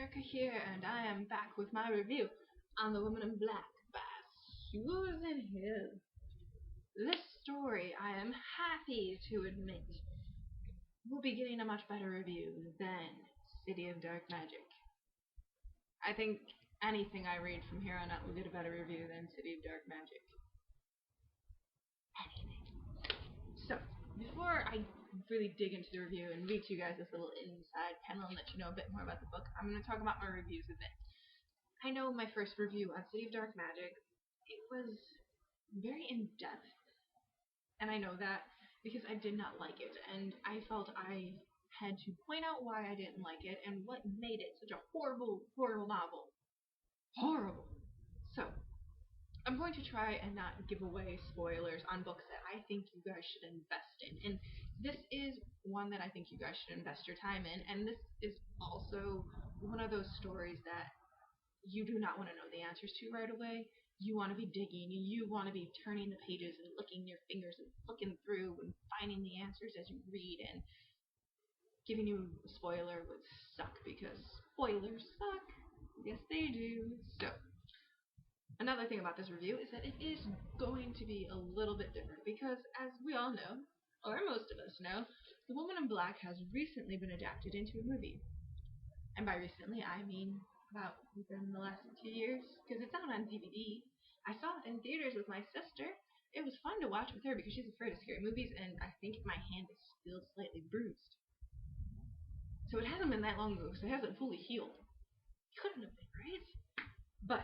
Erica here, and I am back with my review on The Woman in Black by Susan Hill. This story, I am happy to admit, will be getting a much better review than City of Dark Magic. I think anything I read from here on out will get a better review than City of Dark Magic. Anything. So, before I really dig into the review and read to you guys this little inside panel and let you know a bit more about the book, I'm going to talk about my reviews a bit. I know my first review on City of Dark Magic, it was very in-depth, and I know that because I did not like it, and I felt I had to point out why I didn't like it and what made it such a horrible, horrible novel. Horrible. So, I'm going to try and not give away spoilers on books that I think you guys should invest in. And this is one that I think you guys should invest your time in. And this is also one of those stories that you do not want to know the answers to right away. You want to be digging. You want to be turning the pages and licking your fingers and looking through and finding the answers as you read. And giving you a spoiler would suck because spoilers suck. Yes, they do. So, another thing about this review is that it is going to be a little bit different because, as we all know, or most of us know, The Woman in Black has recently been adapted into a movie. And by recently, I mean about within the last 2 years, because it's out on DVD. I saw it in theaters with my sister. It was fun to watch with her because she's afraid of scary movies, and I think my hand is still slightly bruised. So it hasn't been that long ago, so it hasn't fully healed. Couldn't have been, right? But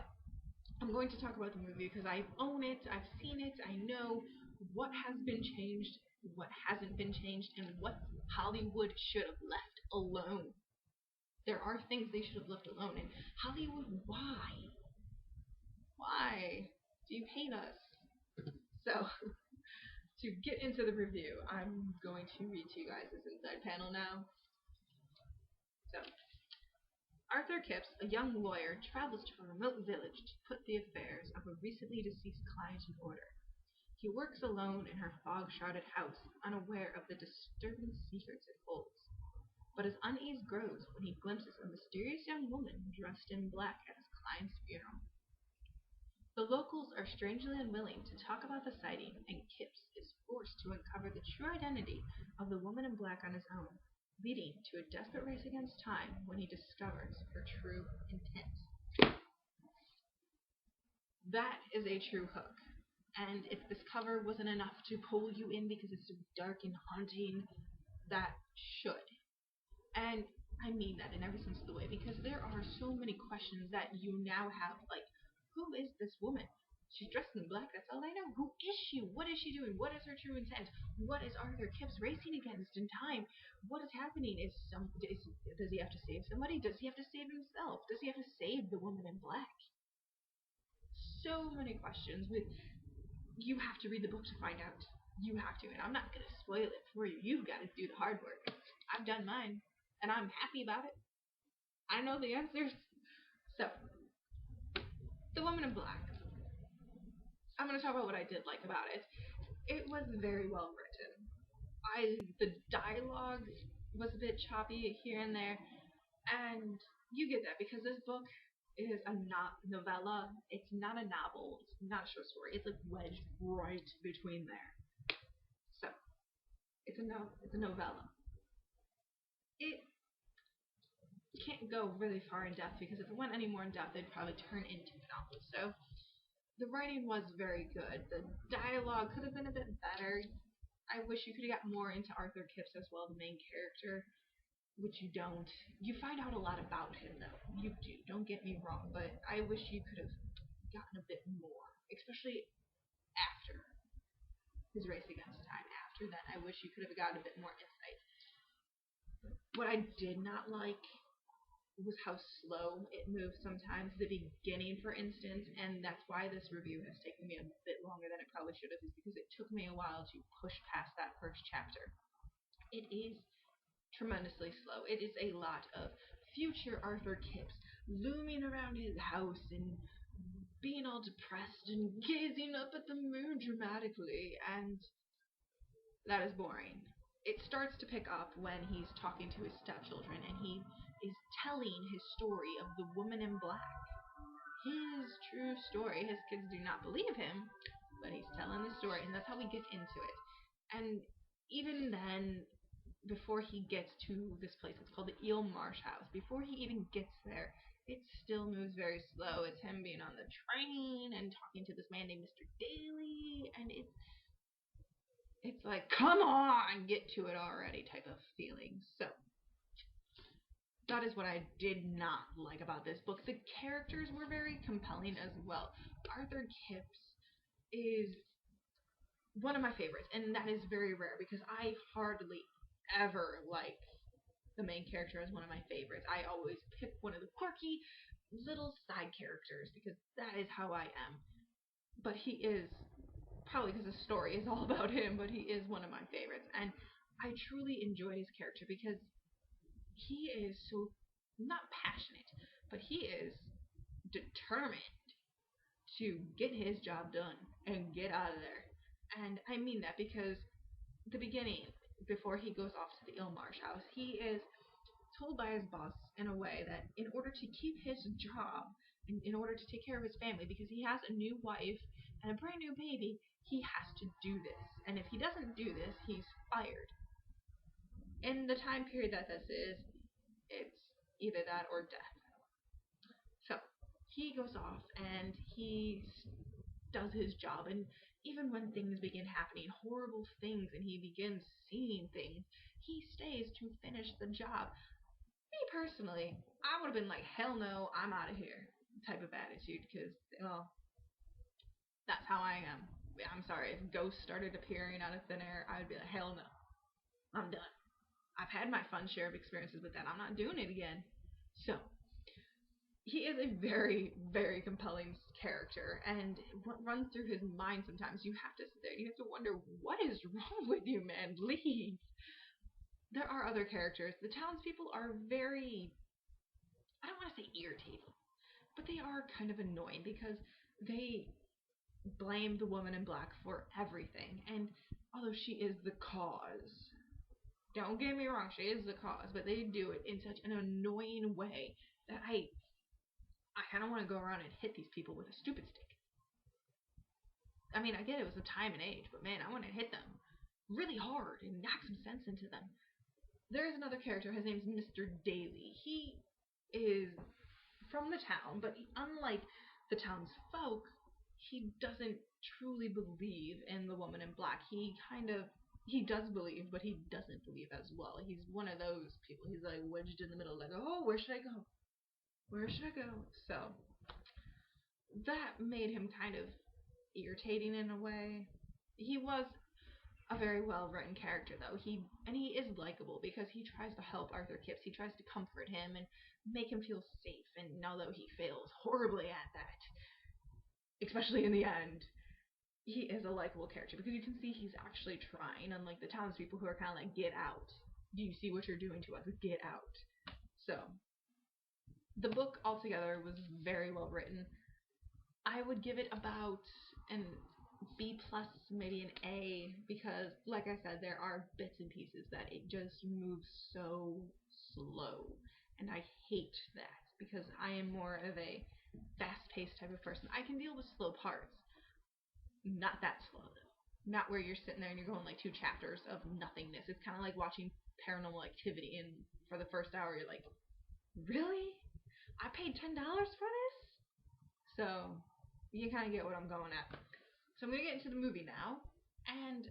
I'm going to talk about the movie because I own it, I've seen it, I know what has been changed, what hasn't been changed, and what Hollywood should have left alone. There are things they should have left alone, and Hollywood, why? Why do you hate us? So, to get into the review, I'm going to read to you guys this inside panel now. So, Arthur Kipps, a young lawyer, travels to a remote village to put the affairs of a recently deceased client in order. He works alone in her fog-shrouded house, unaware of the disturbing secrets it holds. But his unease grows when he glimpses a mysterious young woman dressed in black at his client's funeral. The locals are strangely unwilling to talk about the sighting, and Kipps is forced to uncover the true identity of the woman in black on his own, leading to a desperate race against time when he discovers her true intent. That is a true hook. And if this cover wasn't enough to pull you in because it's so dark and haunting, that should. And I mean that in every sense of the way because there are so many questions that you now have, like, who is this woman? She's dressed in black, that's all I know. Who is she? What is she doing? What is her true intent? What is Arthur Kipps racing against in time? What is happening? Does he have to save somebody? Does he have to save himself? Does he have to save the woman in black? So many questions. You have to read the book to find out. You have to, and I'm not going to spoil it for you. You've got to do the hard work. I've done mine, and I'm happy about it. I know the answers. So, The Woman in Black. I'm going to talk about what I did like about it. It was very well written. The dialogue was a bit choppy here and there, and you get that because this book is a novella. It's not a novel. It's not a short story. It's like wedged right between there. So it's a novella. It can't go really far in depth because if it went any more in depth, it'd probably turn into a novel. So the writing was very good. The dialogue could have been a bit better. I wish you could have got more into Arthur Kipps as well, the main character, which you don't. You find out a lot about him, though. You do. Don't get me wrong, but I wish you could have gotten a bit more, especially after his race against time. After that, I wish you could have gotten a bit more insight. What I did not like was how slow it moved sometimes. The beginning, for instance, and that's why this review has taken me a bit longer than it probably should have, is because it took me a while to push past that first chapter. It is tremendously slow. It is a lot of future Arthur Kipps looming around his house and being all depressed and gazing up at the moon dramatically, and that is boring. It starts to pick up when he's talking to his stepchildren and he is telling his story of the woman in black. His true story. His kids do not believe him, but he's telling the story, and that's how we get into it. And even then, before he gets to this place, it's called the Eel Marsh House. Before he even gets there, it still moves very slow. It's him being on the train and talking to this man named Mr. Daly, and it's like, come on, get to it already type of feeling. So that is what I did not like about this book. The characters were very compelling as well. Arthur Kipps is one of my favorites, and that is very rare because I hardly ever like the main character as one of my favorites. I always pick one of the quirky little side characters because that is how I am. But he is, probably because the story is all about him, but he is one of my favorites. And I truly enjoyed his character because he is so, not passionate, but he is determined to get his job done and get out of there. And I mean that because the beginning, before he goes off to the Eel Marsh House, he is told by his boss in a way that in order to keep his job and in order to take care of his family, because he has a new wife and a brand new baby, he has to do this. And if he doesn't do this, he's fired. In the time period that this is, it's either that or death. So he goes off and he does his job, and even when things begin happening, horrible things, and he begins seeing things, he stays to finish the job. Me personally, I would have been like, hell no, I'm out of here type of attitude, because, well, that's how I am. I'm sorry, if ghosts started appearing out of thin air, I would be like, hell no, I'm done. I've had my fun share of experiences with that. I'm not doing it again. So, he is a very, very compelling character, and what runs through his mind sometimes, you have to sit there, you have to wonder, what is wrong with you, man? Leave. There are other characters. The townspeople are very, I don't want to say irritating, but they are kind of annoying because they blame the woman in black for everything, and although she is the cause, don't get me wrong, she is the cause, but they do it in such an annoying way that I kind of want to go around and hit these people with a stupid stick. I mean, I get it was a time and age, but man, I want to hit them really hard and knock some sense into them. There is another character, his name's Mr. Daly. He is from the town, but unlike the townsfolk, he doesn't truly believe in the woman in black. He does believe, but he doesn't believe as well. He's one of those people. He's like wedged in the middle, like, oh, where should I go? Where should I go? So that made him kind of irritating in a way. He was a very well written character though. He is likable because he tries to help Arthur Kipps. He tries to comfort him and make him feel safe. And although he fails horribly at that, especially in the end, he is a likable character because you can see he's actually trying, unlike the townspeople who are kind of like, get out. Do you see what you're doing to us? Get out. So the book altogether was very well written. I would give it about an B plus, maybe an A, because like I said, there are bits and pieces that it just moves so slow, and I hate that because I am more of a fast-paced type of person. I can deal with slow parts, not that slow though. Not where you're sitting there and you're going like 2 chapters of nothingness. It's kind of like watching Paranormal Activity, and for the first hour you're like, really? I paid $10 for this? So you kind of get what I'm going at. So I'm going to get into the movie now, and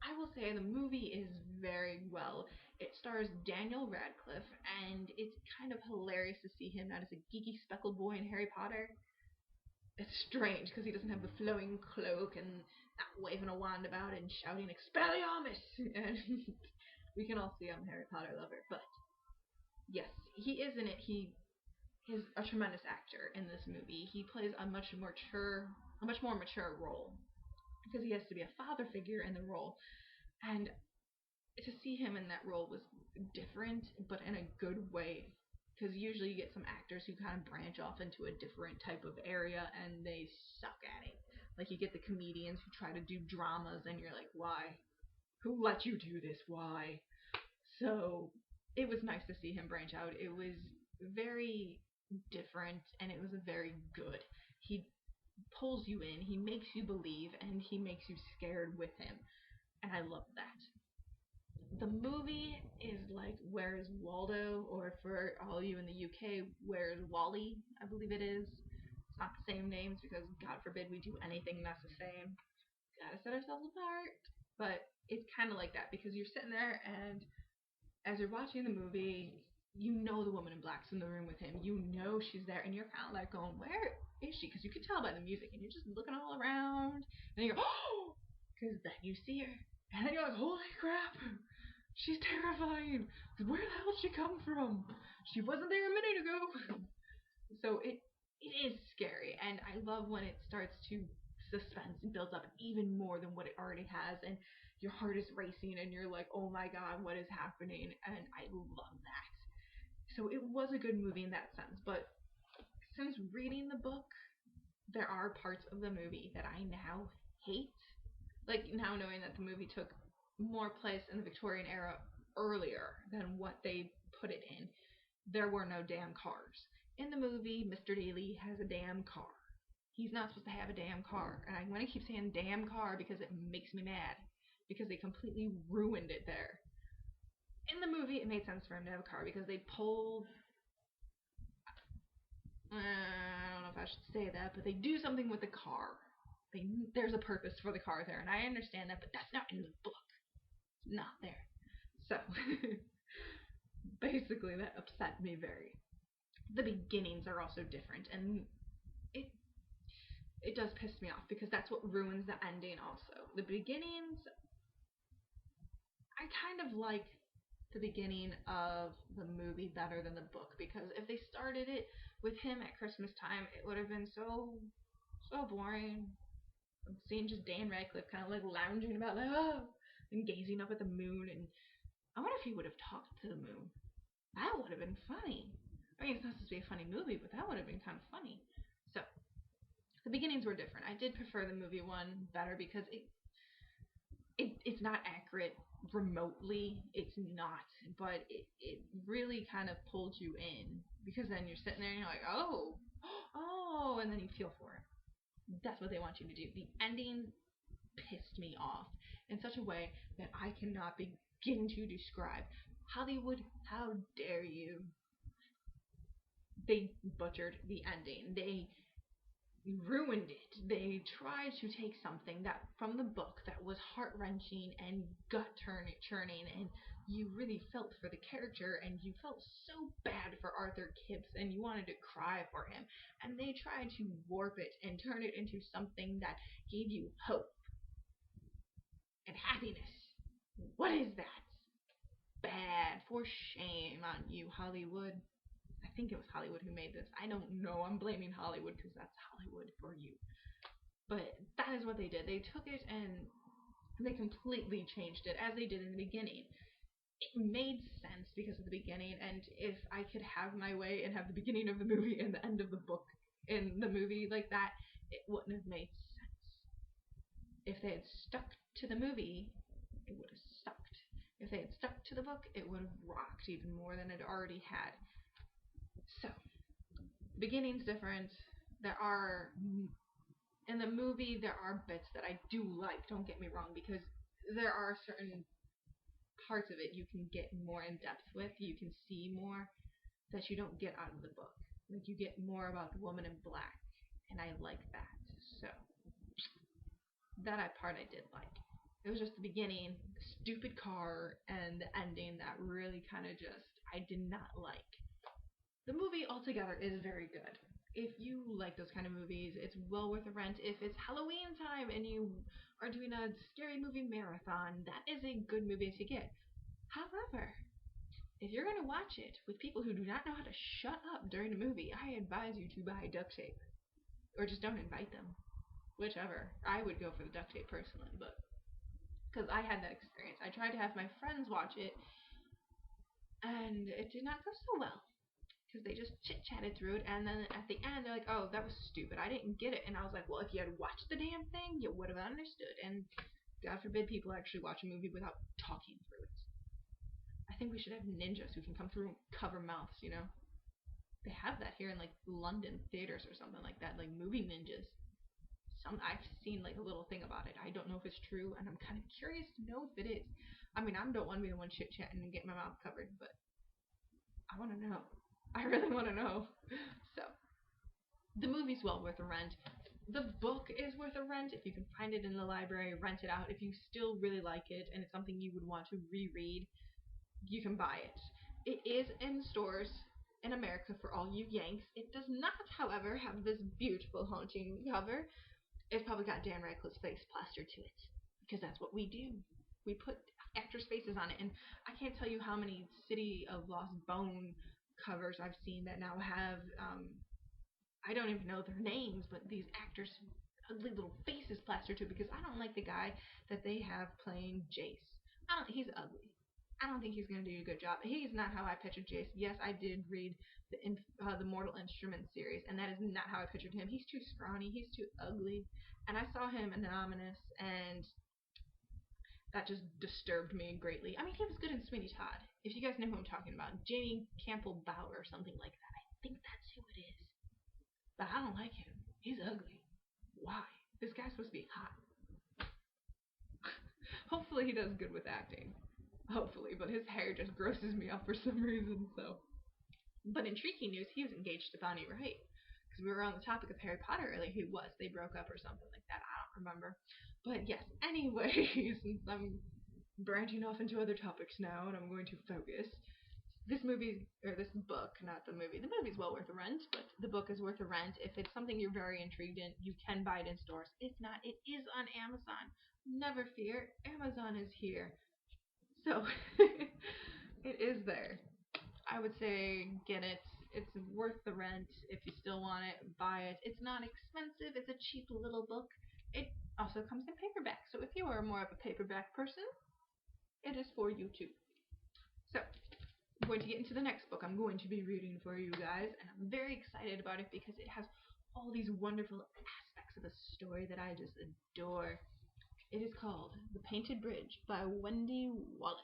I will say the movie is very well. It stars Daniel Radcliffe, and it's kind of hilarious to see him not as a geeky speckled boy in Harry Potter. It's strange because he doesn't have the flowing cloak and not waving a wand about and shouting Expelliarmus. And we can all see I'm a Harry Potter lover, but yes, he is in it. He is a tremendous actor in this movie. He plays a much more mature role because he has to be a father figure in the role, and to see him in that role was different, but in a good way. Because usually you get some actors who kind of branch off into a different type of area and they suck at it. Like you get the comedians who try to do dramas and you're like, why? Who let you do this? Why? So it was nice to see him branch out. It was very different, and it was very good. He pulls you in, he makes you believe, and he makes you scared with him, and I love that. The movie is like Where's Waldo, or for all you in the UK, Where's Wally, I believe it is. It's not the same names because God forbid we do anything that's the same. Gotta set ourselves apart. But it's kind of like that because you're sitting there and as you're watching the movie, you know the woman in black's in the room with him. You know she's there, and you're kind of like going, "Where is she?" Because you can tell by the music, and you're just looking all around, and you go, "Oh!" Because then you see her, and then you're like, "Holy crap! She's terrifying. Where the hell did she come from? She wasn't there a minute ago." So it is scary, and I love when it starts to suspense and builds up even more than what it already has, and your heart is racing, and you're like, "Oh my god, what is happening?" And I love that. So it was a good movie in that sense, but since reading the book, there are parts of the movie that I now hate. Like now knowing that the movie took more place in the Victorian era earlier than what they put it in, there were no damn cars. In the movie, Mr. Daly has a damn car. He's not supposed to have a damn car. And I'm going to keep saying damn car because it makes me mad. Because they completely ruined it there. In the movie, it made sense for him to have a car because they pulled. I don't know if I should say that, but they do something with the car. There's a purpose for the car there, and I understand that, but that's not in the book. It's not there. So, basically, that upset me very. The beginnings are also different, and it it does piss me off because that's what ruins the ending. Also, the beginnings, I kind of like the beginning of the movie better than the book because if they started it with him at Christmas time, it would have been so boring. Seeing just Dan Radcliffe kind of like lounging about like and gazing up at the moon, and I wonder if he would have talked to the moon. That would have been funny. I mean, it's not supposed to be a funny movie, but that would have been kind of funny. So the beginnings were different. I did prefer the movie one better because it's not accurate remotely. It's not, but it really kind of pulled you in because then you're sitting there and you're like, oh, and then you feel for it. That's what they want you to do. The ending pissed me off in such a way that I cannot begin to describe. Hollywood, how dare you? They butchered the ending. They ruined it. They tried to take something that from the book that was heart wrenching and gut churning, and you really felt for the character, and you felt so bad for Arthur Kipps, and you wanted to cry for him. And they tried to warp it and turn it into something that gave you hope and happiness. What is that? Bad. For shame on you, Hollywood. I think it was Hollywood who made this. I don't know. I'm blaming Hollywood because that's Hollywood for you. But that is what they did. They took it and they completely changed it as they did in the beginning. It made sense because of the beginning, and if I could have my way and have the beginning of the movie and the end of the book in the movie like that, it wouldn't have made sense. If they had stuck to the movie, it would have sucked. If they had stuck to the book, it would have rocked even more than it already had. So, the beginning's different. There are in the movie there are bits that I do like, don't get me wrong, because there are certain parts of it you can get more in depth with, you can see more that you don't get out of the book. Like you get more about the woman in black, and I like that. So that part I did like. It was just the beginning, the stupid car, and the ending that really kind of just I did not like. The movie altogether is very good. If you like those kind of movies, it's well worth a rent. If it's Halloween time and you are doing a scary movie marathon, that is a good movie to get. However, if you're going to watch it with people who do not know how to shut up during a movie, I advise you to buy duct tape. Or just don't invite them. Whichever. I would go for the duct tape personally, but because I had that experience. I tried to have my friends watch it, and it did not go so well. Because they just chit-chatted through it, and then at the end, they're like, oh, that was stupid. I didn't get it. And I was like, well, if you had watched the damn thing, you would have understood. And God forbid people actually watch a movie without talking through it. I think we should have ninjas who can come through and cover mouths, you know? They have that here in like London theaters or something like that, like movie ninjas. I've seen like a little thing about it. I don't know if it's true, and I'm kind of curious to know if it is. I mean, I don't want to be the one chit chatting and get my mouth covered, but I want to know. I really want to know. So, the movie's well worth a rent. The book is worth a rent. If you can find it in the library, rent it out. If you still really like it and it's something you would want to reread, you can buy it. It is in stores in America for all you Yanks. It does not, however, have this beautiful haunting cover. It's probably got Dan Radcliffe's face plastered to it, because that's what we do. We put actors' faces on it, and I can't tell you how many City of Lost Bone covers I've seen that now have, I don't even know their names, but these actors' ugly little faces plastered to it, because I don't like the guy that they have playing Jace. He's ugly. I don't think he's going to do a good job. He's not how I pictured Jace. Yes, I did read the Mortal Instruments series, and that is not how I pictured him. He's too scrawny. He's too ugly. And I saw him in Ominous, and that just disturbed me greatly. I mean, he was good in Sweeney Todd. If you guys know who I'm talking about. Jamie Campbell Bower or something like that. I think that's who it is. But I don't like him. He's ugly. Why? This guy's supposed to be hot. Hopefully he does good with acting. Hopefully, but his hair just grosses me out for some reason, so. But in Shrieky News, he was engaged to Bonnie Wright. Because we were on the topic of Harry Potter earlier. He was. They broke up or something like that. I don't remember. But yes, anyway, since I'm branching off into other topics now and I'm going to focus, this book, not the movie. The movie's well worth a rent, but the book is worth a rent. If it's something you're very intrigued in, you can buy it in stores. If not, it is on Amazon. Never fear, Amazon is here. So, it is there. I would say get it. It's worth the rent. If you still want it, buy it. It's not expensive. It's a cheap little book. It also comes in paperback. So if you are more of a paperback person, it is for you too. So, I'm going to get into the next book I'm going to be reading for you guys. And I'm very excited about it because it has all these wonderful aspects of the story that I just adore. It is called The Painted Bridge by Wendy Wallace.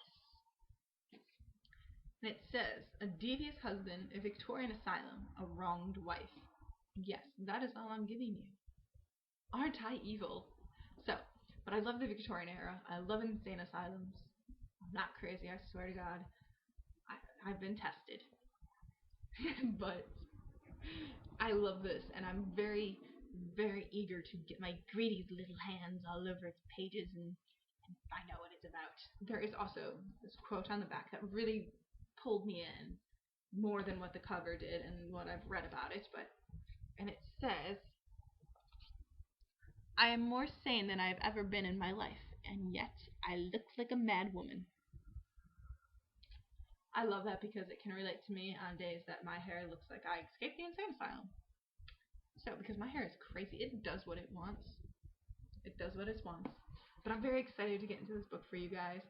And it says, a devious husband, a Victorian asylum, a wronged wife. Yes, that is all I'm giving you. Aren't I evil? So, but I love the Victorian era. I love insane asylums. I'm not crazy, I swear to God. I've been tested. But I love this, and I'm very, very eager to get my greedy little hands all over its pages and find out what it's about. There is also this quote on the back that really pulled me in more than what the cover did and what I've read about it, and it says, I am more sane than I have ever been in my life, and yet I look like a mad woman. I love that because it can relate to me on days that my hair looks like I escaped the insane asylum. So, because my hair is crazy, it does what it wants. It does what it wants. But I'm very excited to get into this book for you guys.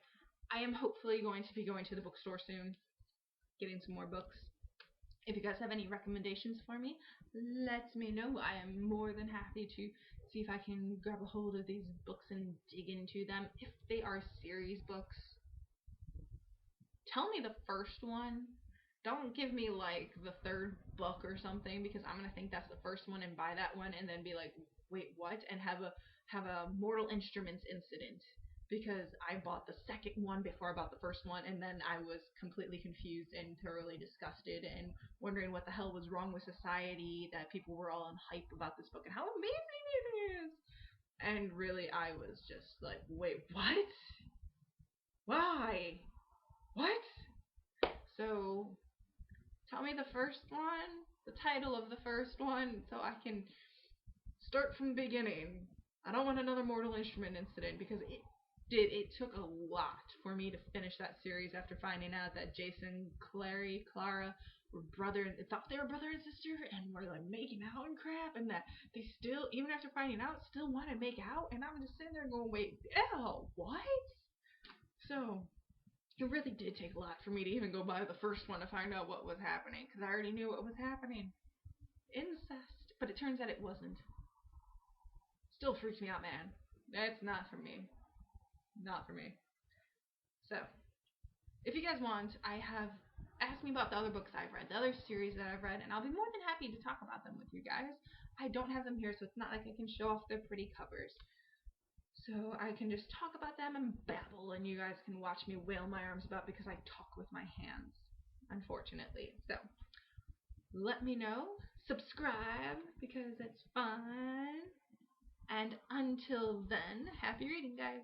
I am hopefully going to be going to the bookstore soon, getting some more books. If you guys have any recommendations for me, let me know. I am more than happy to see if I can grab a hold of these books and dig into them. If they are series books, tell me the first one. Don't give me like the third book or something, because I'm gonna think that's the first one and buy that one and then be like, wait, what? And have a Mortal Instruments incident because I bought the second one before I bought the first one, and then I was completely confused and thoroughly disgusted and wondering what the hell was wrong with society that people were all on hype about this book and how amazing it is. And really, I was just like, wait, what? Why? What? So, tell me the first one, the title of the first one, so I can start from the beginning. I don't want another Mortal Instrument incident, because it took a lot for me to finish that series after finding out that Jason, Clara were thought they were brother and sister and were like making out and crap, and that they still, even after finding out, still want to make out, and I'm just sitting there going, wait, ew, what? So, it really did take a lot for me to even go by the first one to find out what was happening, because I already knew what was happening. Incest. But it turns out it wasn't. Still freaks me out, man. That's not for me. Not for me. So, if you guys want, I have asked me about the other books I've read, the other series that I've read, and I'll be more than happy to talk about them with you guys. I don't have them here, so it's not like I can show off their pretty covers. So I can just talk about them and babble, and you guys can watch me wail my arms about because I talk with my hands, unfortunately. So let me know. Subscribe because it's fun. And until then, happy reading, guys.